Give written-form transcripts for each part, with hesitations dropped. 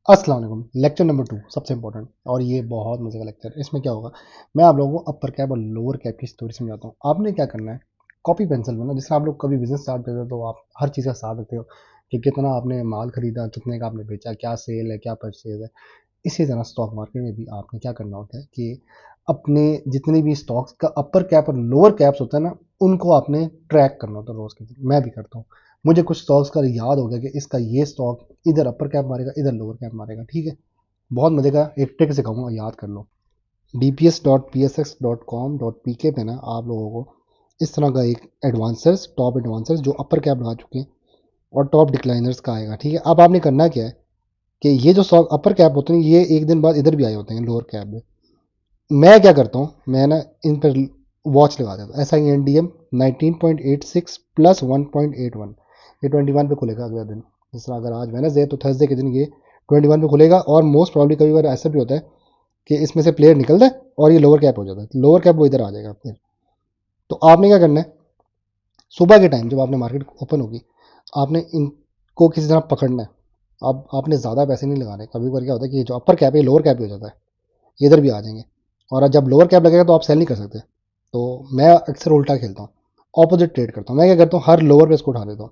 अस्सलाम वालेकुम। Lecture number 2 सबसे इंपॉर्टेंट और ये बहुत मजे का लेक्चर है। इसमें क्या होगा, मैं आप लोगों को अपर कैप और लोअर कैप की स्टोरी समझाता हूँ। आपने क्या करना है, कॉपी पेंसिल में ना, जैसे आप लोग कभी बिजनेस स्टार्ट करते हो तो आप हर चीज़ का हिसाब रखते हो कि कितना आपने माल खरीदा, कितने का आपने बेचा, क्या सेल है, क्या परचेज है। इसी तरह स्टॉक मार्केट में भी आपने क्या करना होता है कि अपने जितने भी स्टॉक्स का अपर कैप और लोअर कैप्स होता है ना, उनको आपने ट्रैक करना होता है रोज के दिन। मैं भी करता हूँ। मुझे कुछ स्टॉक्स का याद हो गया कि इसका ये स्टॉक इधर अपर कैप मारेगा, इधर लोअर कैप मारेगा। ठीक है, बहुत मजे का एक ट्रिक सिखाऊंगा, याद कर लो। dps.psx.com.pk पे ना आप लोगों को इस तरह का एक एडवांसर्स, टॉप एडवांसर्स जो अपर कैप लगा चुके हैं, और टॉप डिक्लाइनर्स का आएगा। ठीक है, अब आपने करना क्या है कि ये जो स्टॉक अपर कैप होते हैं ये एक दिन बाद इधर भी आए होते हैं लोअर कैप में। मैं क्या करता हूँ, मैं ना इन पर वॉच लगा देता हूँ। SINDM 19.86 प्लस 1.81, ये 21 पे खुलेगा अगला दिन। जिस तरह अगर आज वेनसडे है तो थर्सडे के दिन ये 21 पे खुलेगा। और मोस्ट प्रॉब्ली कभी बार ऐसा भी होता है कि इसमें से प्लेयर निकलता है और ये लोअर कैप हो जाता है, लोअर कैप वो इधर आ जाएगा फिर। तो आपने क्या करना है, सुबह के टाइम जब आपने मार्केट ओपन होगी, आपने इनको किसी तरह पकड़ना है। अब आपने ज़्यादा पैसे नहीं लगाने। कभी बार क्या होता है कि जो अपर कैप है लोअर कैप हो जाता है, ये इधर भी आ जाएंगे। और जब लोअर कैप लगेगा तो आप सेल नहीं कर सकते। तो मैं अक्सर उल्टा खेलता हूँ, ऑपोजिट ट्रेड करता हूँ। मैं क्या करता हूँ, हर लोअर पे इसको उठा देता हूँ।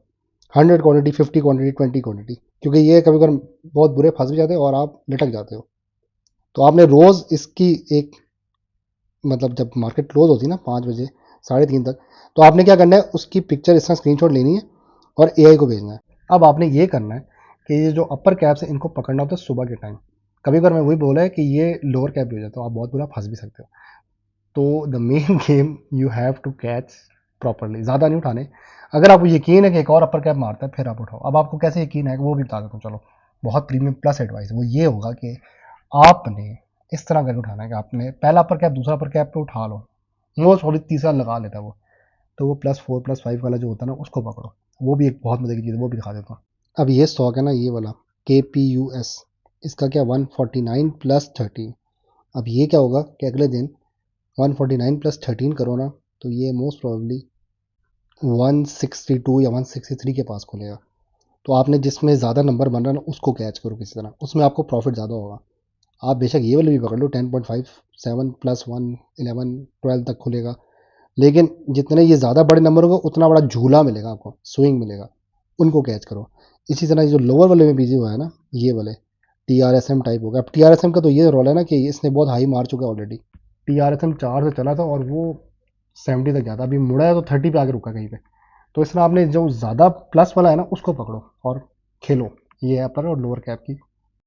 100 क्वांटिटी, 50 क्वांटिटी, 20 क्वांटिटी, क्योंकि ये कभी कभी बहुत बुरे फंस भी जाते हैं और आप लटक जाते हो। तो आपने रोज़ इसकी एक, मतलब जब मार्केट क्लोज होती है ना 5 बजे, 3:30 तक, तो आपने क्या करना है, उसकी पिक्चर इसका स्क्रीनशॉट लेनी है और AI को भेजना है। अब आपने ये करना है कि ये जो अपर कैप्स है इनको पकड़ना होता है सुबह के टाइम। कभी बार मैं वही बोला है कि ये लोअर कैप भी हो जाता है, आप बहुत बुरा फंस भी सकते हो। तो the main game you have to catch properly, ज़्यादा नहीं उठाने। अगर आपको यकीन है कि एक और अपर कैप मारता है फिर आप उठाओ। अब आपको कैसे यकीन है वो भी बता देता हूँ, चलो। बहुत प्रीमियम प्लस एडवाइस वो ये होगा कि आपने इस तरह करके उठाना है कि आपने पहला अपर कैप दूसरा अपर कैप पे उठा लो, मोस्ट प्रॉब्ली तीसरा लगा लेता है वो। तो वो +4 +5 वाला जो होता है ना उसको पकड़ो। वो भी एक बहुत मजे की चीज़ है, वो भी दिखा देता हूँ। अब ये स्टॉक है ना, ये वाला KPUS, इसका क्या 149 + 13। अब ये क्या होगा कि अगले दिन 149 + 13 करो ना, तो ये मोस्ट प्रॉब्ली 162 या 163 के पास खुलेगा। तो आपने जिसमें ज़्यादा नंबर बन रहा है ना उसको कैच करो किसी तरह, उसमें आपको प्रॉफिट ज़्यादा होगा। आप बेशक ये वाले भी पकड़ लो, 10.57 +1 11 12 तक खुलेगा। लेकिन जितने ये ज़्यादा बड़े नंबर होगा उतना बड़ा झूला मिलेगा आपको, स्विंग मिलेगा। उनको कैच करो। इसी तरह जो लोअर वाले में बिजी हुआ है ना, ये वाले TRSM टाइप होगा। अब TRSM का तो ये रोल है ना कि इसने बहुत हाई मार चुका है ऑलरेडी। TRSM 4 से चला था और वो 70 तक गया था, अभी मुड़ा है तो 30 पे आके रुका कहीं पे। तो इस तरह आपने जो ज़्यादा प्लस वाला है ना उसको पकड़ो और खेलो। ये है अपर और लोअर कैप की